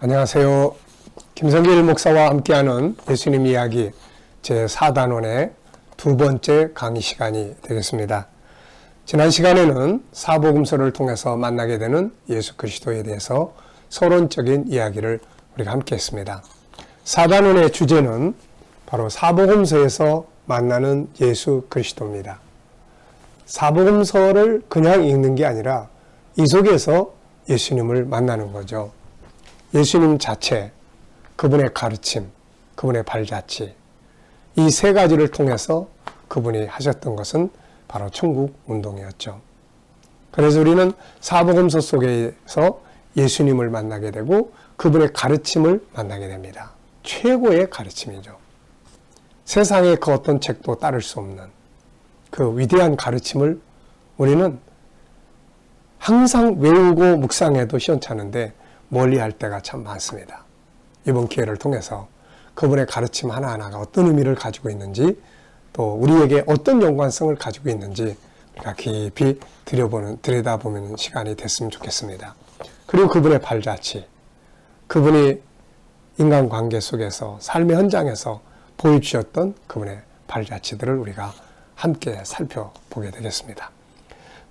안녕하세요. 김성길 목사와 함께하는 예수님 이야기 제4단원의 두 번째 강의 시간이 되겠습니다. 지난 시간에는 사복음서를 통해서 만나게 되는 예수 그리스도에 대해서 서론적인 이야기를 우리가 함께 했습니다. 4단원의 주제는 바로 사복음서에서 만나는 예수 그리스도입니다. 사복음서를 그냥 읽는 게 아니라 이 속에서 예수님을 만나는 거죠. 예수님 자체, 그분의 가르침, 그분의 발자취, 이 세 가지를 통해서 그분이 하셨던 것은 바로 천국 운동이었죠. 그래서 우리는 사복음서 속에서 예수님을 만나게 되고 그분의 가르침을 만나게 됩니다. 최고의 가르침이죠. 세상의 그 어떤 책도 따를 수 없는 그 위대한 가르침을 우리는 항상 외우고 묵상해도 시원찮은데 멀리 할 때가 참 많습니다. 이번 기회를 통해서 그분의 가르침 하나하나가 어떤 의미를 가지고 있는지, 또 우리에게 어떤 연관성을 가지고 있는지 우리가 깊이 들여다보는 시간이 됐으면 좋겠습니다. 그리고 그분의 발자취, 그분이 인간관계 속에서 삶의 현장에서 보여주셨던 그분의 발자취들을 우리가 함께 살펴보게 되겠습니다.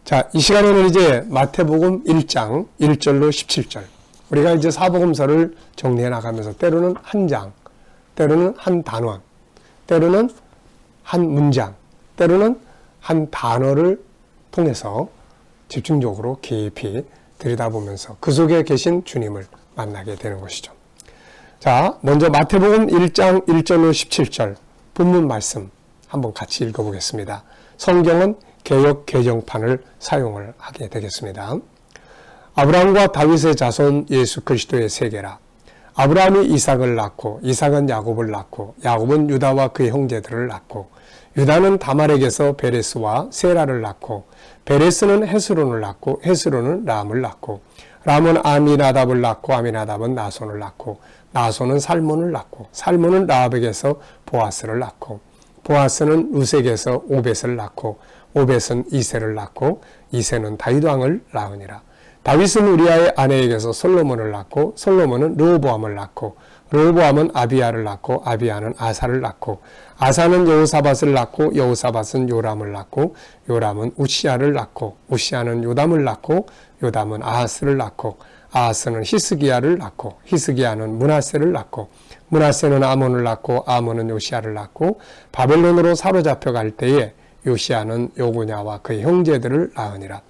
자, 이 시간에는 이제 마태복음 1장 1절로 17절, 우리가 이제 사복음서를 정리해 나가면서 때로는 한 장, 때로는 한 단원, 때로는 한 문장, 때로는 한 단어를 통해서 집중적으로 깊이 들여다보면서 그 속에 계신 주님을 만나게 되는 것이죠. 자, 먼저 마태복음 1장 1절로 17절 본문 말씀 한번 같이 읽어보겠습니다. 성경은 개역 개정판을 사용을 하게 되겠습니다. 아브라함과 다윗의 자손 예수 그리스도의 세계라. 아브라함이 이삭을 낳고 이삭은 야곱을 낳고 야곱은 유다와 그의 형제들을 낳고 유다는 다말에게서 베레스와 세라를 낳고 베레스는 헤스론을 낳고 헤스론은 람을 낳고 람은 아미나답을 낳고 아미나답은 나손을 낳고 나손은 살몬을 낳고 살몬은 라합에게서 보아스를 낳고 보아스는 루색에서 오벳을 낳고 오벳은 이세를 낳고 이세는 다윗 왕을 낳으니라. 다윗은 우리아의 아내에게서 솔로몬을 낳고 솔로몬은 르호보암을 낳고 르호보암은 아비야를 낳고 아비야는 아사를 낳고 아사는 여호사밧을 낳고 여호사밧은 요람을 낳고 요람은 우시야를 낳고 우시야는 요담을 낳고 요담은 아하스를 낳고 아하스는 히스기야를 낳고 히스기야는 므낫세를 낳고 므낫세는 아몬을 낳고 아몬은 요시야를 낳고 바벨론으로 사로잡혀 갈 때에 요시야는 요고냐와 그의 형제들을 낳으니라.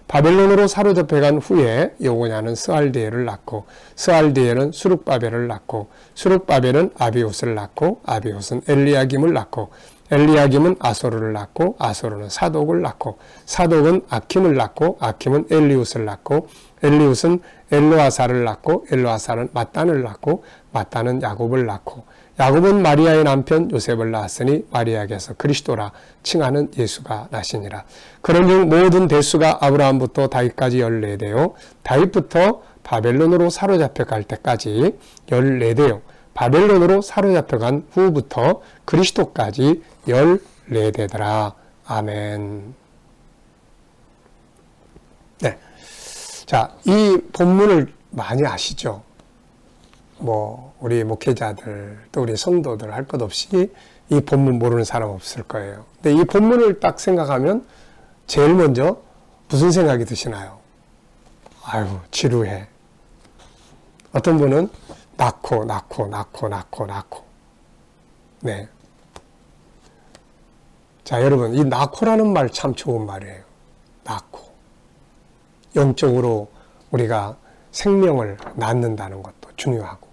바벨론으로 사로잡혀간 후에 요고냐는 스알디엘을 낳고 스알디엘은 수룩바벨을 낳고 수룩바벨은 아비옷을 낳고 아비옷은 엘리야김을 낳고 엘리야김은 아소르를 낳고 아소르는 사독을 낳고 사독은 아킴을 낳고 아킴은 엘리웃을 낳고 엘리웃은 엘로아사를 낳고 엘로아사는 mat단을 낳고 mat단은 야곱을 낳고 야곱은 마리아의 남편 요셉을 낳았으니 마리아에게서 그리스도라 칭하는 예수가 나시니라. 그런즉 모든 대수가 아브라함부터 다윗까지 14대요 다윗부터 바벨론으로 사로잡혀 갈 때까지 14대요 바벨론으로 사로잡혀 간 후부터 그리스도까지 14대더라. 아멘. 네. 자, 이 본문을 많이 아시죠? 우리 목회자들, 또 우리 성도들 할 것 없이 이 본문 모르는 사람 없을 거예요. 근데 이 본문을 딱 생각하면 제일 먼저 무슨 생각이 드시나요? 아유, 지루해. 어떤 분은 낳고. 네. 자, 여러분, 이 낳고라는 말 참 좋은 말이에요. 낳고. 영적으로 우리가 생명을 낳는다는 것도 중요하고.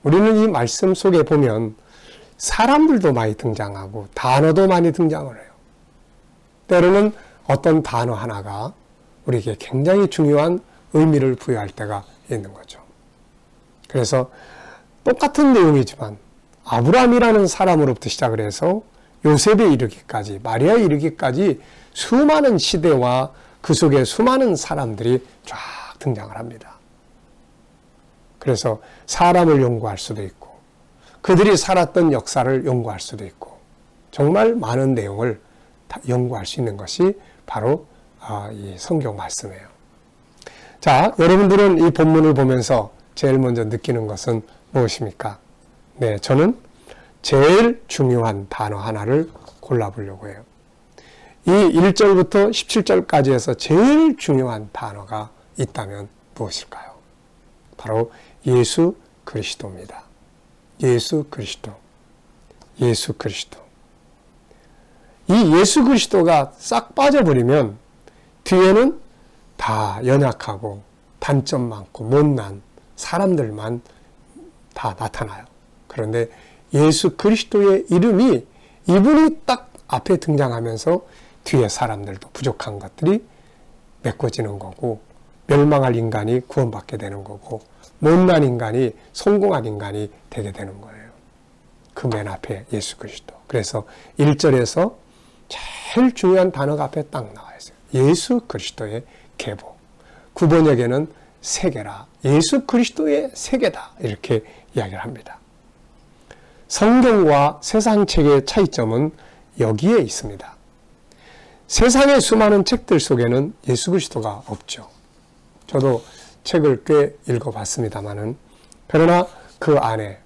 우리는 이 말씀 속에 보면 사람들도 많이 등장하고 단어도 많이 등장을 해요. 때로는 어떤 단어 하나가 우리에게 굉장히 중요한 의미를 부여할 때가 있는 거죠. 그래서 똑같은 내용이지만 아브라함이라는 사람으로부터 시작을 해서 요셉에 이르기까지, 마리아에 이르기까지 수많은 시대와 그 속에 수많은 사람들이 쫙 등장을 합니다. 그래서 사람을 연구할 수도 있고 그들이 살았던 역사를 연구할 수도 있고 정말 많은 내용을 다 연구할 수 있는 것이 바로 이 성경 말씀이에요. 자, 여러분들은 이 본문을 보면서 제일 먼저 느끼는 것은 무엇입니까? 네, 저는 제일 중요한 단어 하나를 골라보려고 해요. 이 1절부터 17절까지 해서 제일 중요한 단어가 있다면 무엇일까요? 바로 예수 그리스도입니다. 예수 그리스도. 예수 그리스도. 이 예수 그리스도가 싹 빠져버리면 뒤에는 다 연약하고 단점 많고 못난 사람들만 다 나타나요. 그런데 예수 그리스도의 이름이 이분이 딱 앞에 등장하면서 뒤에 사람들도 부족한 것들이 메꿔지는 거고 멸망할 인간이 구원받게 되는 거고 못난 인간이 성공한 인간이 되게 되는 거예요. 그 맨 앞에 예수 그리스도. 그래서 1절에서 제일 중요한 단어가 앞에 딱 나와 있어요. 예수 그리스도의 계보. 9번역에는 세계라. 예수 그리스도의 세계다. 이렇게 이야기를 합니다. 성경과 세상 책의 차이점은 여기에 있습니다. 세상의 수많은 책들 속에는 예수 그리스도가 없죠. 저도 책을 꽤 읽어봤습니다만은 그러나 그 안에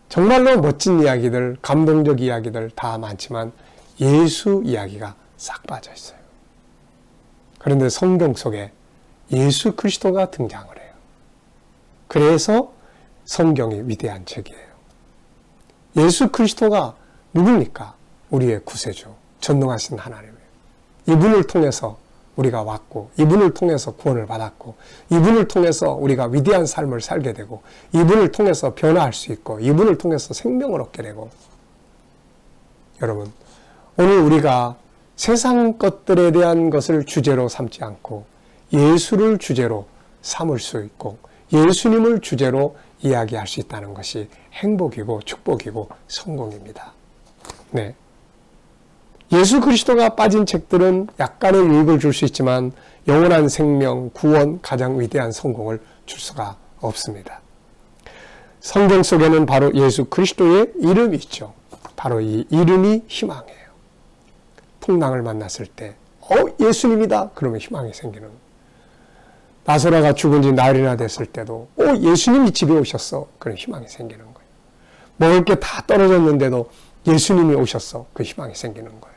정말로 멋진 이야기들, 감동적 이야기들 다 많지만 예수 이야기가 싹 빠져 있어요. 그런데 성경 속에 예수 그리스도가 등장을 해요. 그래서 성경이 위대한 책이에요. 예수 그리스도가 누굽니까? 우리의 구세주, 전능하신 하나님이에요. 이분을 통해서 우리가 왔고, 이분을 통해서 구원을 받았고, 이분을 통해서 우리가 위대한 삶을 살게 되고, 이분을 통해서 변화할 수 있고, 이분을 통해서 생명을 얻게 되고. 여러분, 오늘 우리가 세상 것들에 대한 것을 주제로 삼지 않고 예수를 주제로 삼을 수 있고 예수님을 주제로 이야기할 수 있다는 것이 행복이고 축복이고 성공입니다. 네. 예수 그리스도가 빠진 책들은 약간의 유익을 줄 수 있지만 영원한 생명, 구원, 가장 위대한 성공을 줄 수가 없습니다. 성경 속에는 바로 예수 그리스도의 이름이 있죠. 바로 이 이름이 희망이에요. 풍랑을 만났을 때 예수님이다 그러면 희망이 생기는 거예요. 나사로가 죽은 지 나흘이나 됐을 때도 예수님이 집에 오셨어 그런 희망이 생기는 거예요. 먹을 게 다 떨어졌는데도 예수님이 오셨어 그 희망이 생기는 거예요.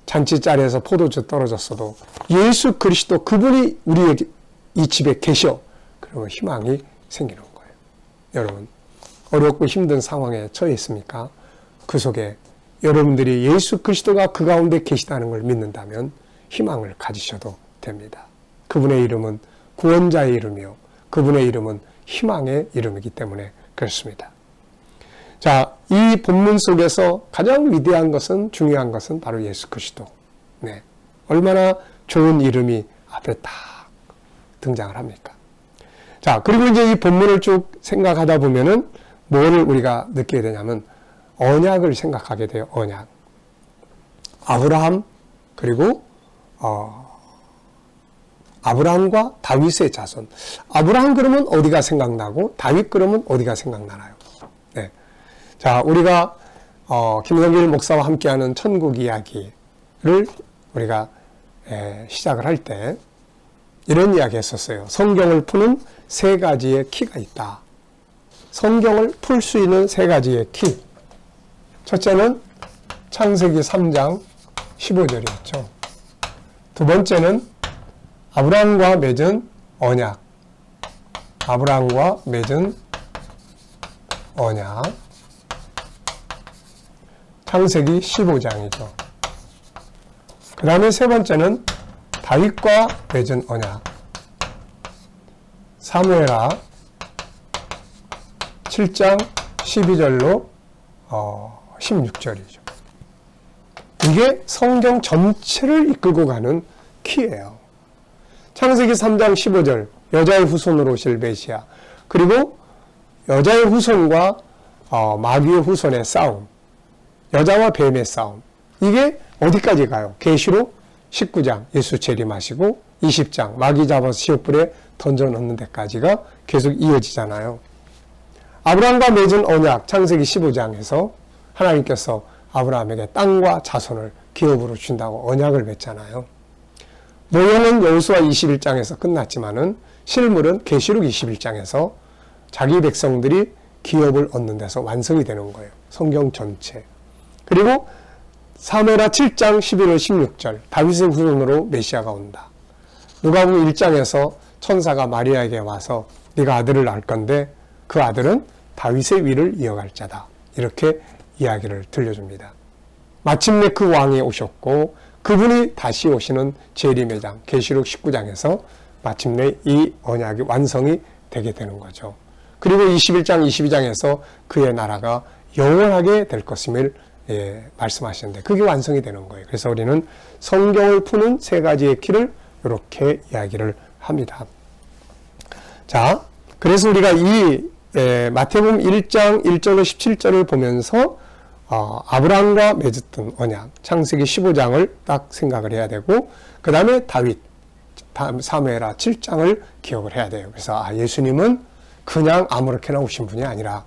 잔치 자리에서 포도주 떨어졌어도 예수 그리스도 그분이 우리 이 집에 계셔 그러면 희망이 생기는 거예요. 여러분 어렵고 힘든 상황에 처해 있습니까? 그 속에 여러분들이 예수 그리스도가 그 가운데 계시다는 걸 믿는다면 희망을 가지셔도 됩니다. 그분의 이름은 구원자의 이름이요. 그분의 이름은 희망의 이름이기 때문에 그렇습니다. 자, 이 본문 속에서 가장 위대한 것은 중요한 것은 바로 예수 그리스도. 네. 얼마나 좋은 이름이 앞에 딱 등장을 합니까? 자, 그리고 이제 이 본문을 쭉 생각하다 보면은 뭐를 우리가 느끼게 되냐면 언약을 생각하게 돼요. 언약. 아브라함 그리고 아브라함과 다윗의 자손. 아브라함 그러면 어디가 생각나고 다윗 그러면 어디가 생각나나요? 네. 자, 우리가 김성길 목사와 함께하는 천국 이야기를 우리가 시작을 할 때 이런 이야기 했었어요. 성경을 푸는 세 가지의 키가 있다. 성경을 풀 수 있는 세 가지의 키. 첫째는 창세기 3장 15절이었죠. 두 번째는 아브라함과 맺은 언약. 아브라함과 맺은 언약. 창세기 15장이죠. 그 다음에 세 번째는 다윗과 맺은 언약. 사무엘하 7장 12절로 16절이죠. 이게 성경 전체를 이끌고 가는 키예요. 창세기 3장 15절 여자의 후손으로 오실 메시아 그리고 여자의 후손과 마귀의 후손의 싸움 여자와 뱀의 싸움 이게 어디까지 가요? 계시록 19장 예수 재림하시고 20장 마귀 잡아서 시옷불에 던져넣는 데까지가 계속 이어지잖아요. 아브라함과 맺은 언약 창세기 15장에서 하나님께서 아브라함에게 땅과 자손을 기업으로 준다고 언약을 맺잖아요. 모형은 여호수아 21장에서 끝났지만은 실물은 계시록 21장에서 자기 백성들이 기업을 얻는 데서 완성이 되는 거예요. 성경 전체. 그리고 사무엘하 7장 11월 16절 다윗의 후손으로 메시아가 온다. 누가복음 1장에서 천사가 마리아에게 와서 네가 아들을 낳을 건데 그 아들은 다윗의 위를 이어갈 자다. 이렇게 이야기를 들려줍니다. 마침내 그 왕이 오셨고 그분이 다시 오시는 재림의 장 계시록 19장에서 마침내 이 언약이 완성이 되게 되는 거죠. 그리고 21장 22장에서 그의 나라가 영원하게 될 것임을 말씀하시는데 그게 완성이 되는 거예요. 그래서 우리는 성경을 푸는 세 가지의 길을 이렇게 이야기를 합니다. 자, 그래서 우리가 이 마태복음 1장 1절로 17절을 보면서 아브라함과 맺었던 언약, 창세기 15장을 딱 생각을 해야 되고 그 다음에 다윗, 사무엘하 7장을 기억을 해야 돼요. 그래서 예수님은 그냥 아무렇게나 오신 분이 아니라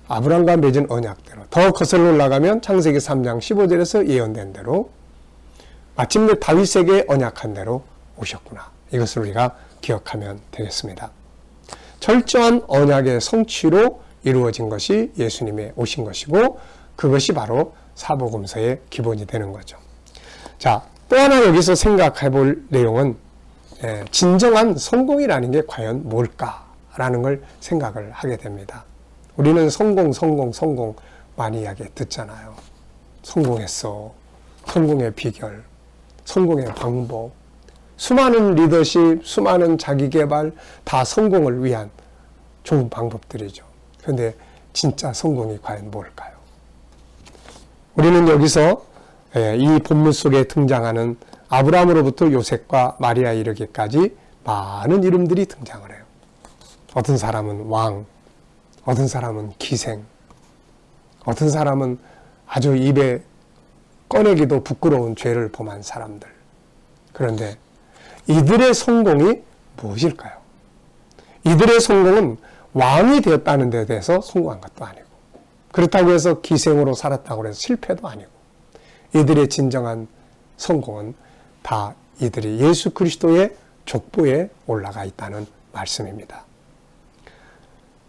아브라함과 맺은 언약대로 더 거슬러 올라가면 창세기 3장 15절에서 예언된 대로 마침내 다윗에게 언약한 대로 오셨구나. 이것을 우리가 기억하면 되겠습니다. 철저한 언약의 성취로 이루어진 것이 예수님의 오신 것이고 그것이 바로 사복음서의 기본이 되는 거죠. 자, 또 하나 여기서 생각해 볼 내용은 진정한 성공이라는 게 과연 뭘까라는 걸 생각을 하게 됩니다. 우리는 성공 많이 이야기 듣잖아요. 성공했어. 성공의 비결, 성공의 방법, 수많은 리더십, 수많은 자기개발 다 성공을 위한 좋은 방법들이죠. 그런데 진짜 성공이 과연 뭘까요? 우리는 여기서 이 본문 속에 등장하는 아브라함으로부터 요셉과 마리아에 이르기까지 많은 이름들이 등장을 해요. 어떤 사람은 왕, 어떤 사람은 기생, 어떤 사람은 아주 입에 꺼내기도 부끄러운 죄를 범한 사람들. 그런데 이들의 성공이 무엇일까요? 이들의 성공은 왕이 되었다는 데 대해서 성공한 것도 아니고 그렇다고 해서 기생으로 살았다고 해서 실패도 아니고 이들의 진정한 성공은 다 이들이 예수 그리스도의 족보에 올라가 있다는 말씀입니다.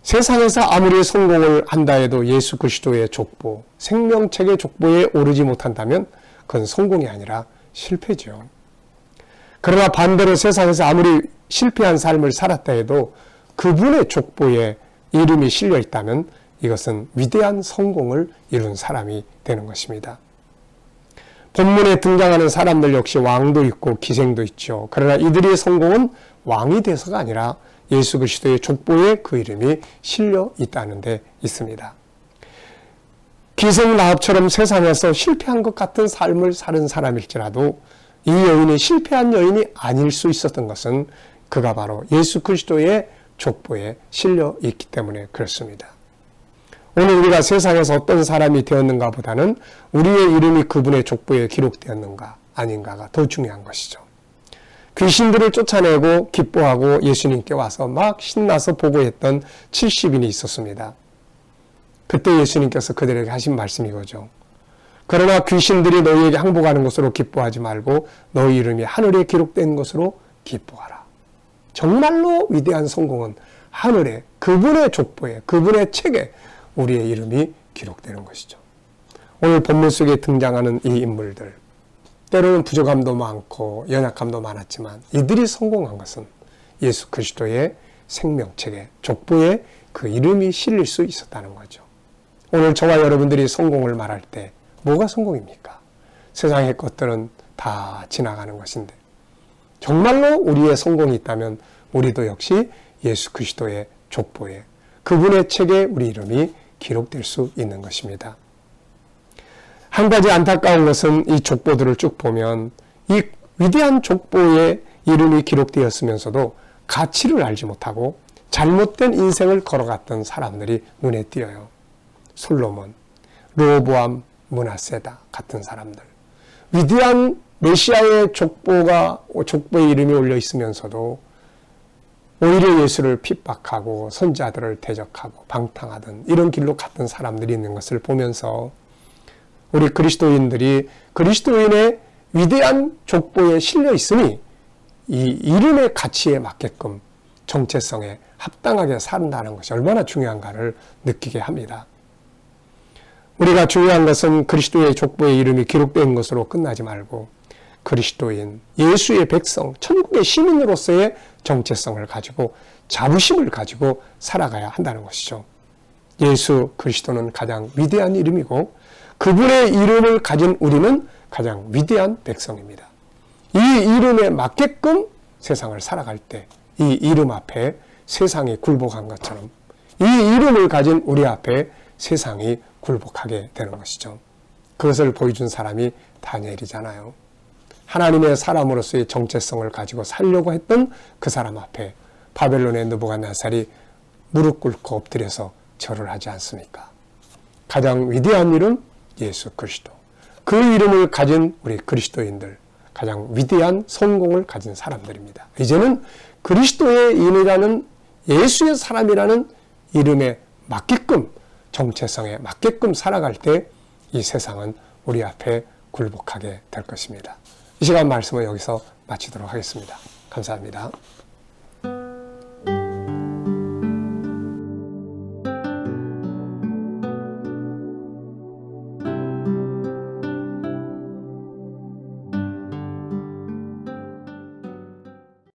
세상에서 아무리 성공을 한다 해도 예수 그리스도의 족보, 생명책의 족보에 오르지 못한다면 그건 성공이 아니라 실패죠. 그러나 반대로 세상에서 아무리 실패한 삶을 살았다 해도 그분의 족보에 이름이 실려 있다면 이것은 위대한 성공을 이룬 사람이 되는 것입니다. 본문에 등장하는 사람들 역시 왕도 있고 기생도 있죠. 그러나 이들의 성공은 왕이 돼서가 아니라 예수 그리스도의 족보에 그 이름이 실려 있다는 데 있습니다. 기생 라합처럼 세상에서 실패한 것 같은 삶을 사는 사람일지라도 이 여인이 실패한 여인이 아닐 수 있었던 것은 그가 바로 예수 그리스도의 족보에 실려 있기 때문에 그렇습니다. 오늘 우리가 세상에서 어떤 사람이 되었는가 보다는 우리의 이름이 그분의 족보에 기록되었는가 아닌가가 더 중요한 것이죠. 귀신들을 쫓아내고 기뻐하고 예수님께 와서 막 신나서 보고했던 70인이 있었습니다. 그때 예수님께서 그들에게 하신 말씀이 이거죠. 그러나 귀신들이 너희에게 항복하는 것으로 기뻐하지 말고 너희 이름이 하늘에 기록된 것으로 기뻐하라. 정말로 위대한 성공은 하늘에 그분의 족보에 그분의 책에 우리의 이름이 기록되는 것이죠. 오늘 본문 속에 등장하는 이 인물들 때로는 부족함도 많고 연약함도 많았지만 이들이 성공한 것은 예수 그리스도의 생명책에 족보에 그 이름이 실릴 수 있었다는 거죠. 오늘 저와 여러분들이 성공을 말할 때 뭐가 성공입니까? 세상의 것들은 다 지나가는 것인데 정말로 우리의 성공이 있다면 우리도 역시 예수 그리스도의 족보에 그분의 책에 우리 이름이 기록될 수 있는 것입니다. 한 가지 안타까운 것은 이 족보들을 쭉 보면 이 위대한 족보에 이름이 기록되었으면서도 가치를 알지 못하고 잘못된 인생을 걸어갔던 사람들이 눈에 띄어요. 솔로몬, 르호보암, 므낫세다 같은 사람들. 위대한 메시아의 족보에 이름이 올려 있으면서도 오히려 예수를 핍박하고 선지자들을 대적하고 방탕하던 이런 길로 갔던 사람들이 있는 것을 보면서 우리 그리스도인들이 그리스도인의 위대한 족보에 실려 있으니 이 이름의 가치에 맞게끔 정체성에 합당하게 산다는 것이 얼마나 중요한가를 느끼게 합니다. 우리가 중요한 것은 그리스도의 족보의 이름이 기록된 것으로 끝나지 말고 그리스도인, 예수의 백성, 천국의 시민으로서의 정체성을 가지고 자부심을 가지고 살아가야 한다는 것이죠. 예수 그리스도는 가장 위대한 이름이고 그분의 이름을 가진 우리는 가장 위대한 백성입니다. 이 이름에 맞게끔 세상을 살아갈 때 이 이름 앞에 세상이 굴복한 것처럼 이 이름을 가진 우리 앞에 세상이 굴복하게 되는 것이죠. 그것을 보여준 사람이 다니엘이잖아요. 하나님의 사람으로서의 정체성을 가지고 살려고 했던 그 사람 앞에 바벨론의 느부갓네살이 무릎 꿇고 엎드려서 절을 하지 않습니까? 가장 위대한 이름 예수 그리스도. 그 이름을 가진 우리 그리스도인들, 가장 위대한 성공을 가진 사람들입니다. 이제는 그리스도의 인이라는 예수의 사람이라는 이름에 맞게끔 정체성에 맞게끔 살아갈 때 이 세상은 우리 앞에 굴복하게 될 것입니다. 이 시간 말씀을 여기서 마치도록 하겠습니다. 감사합니다.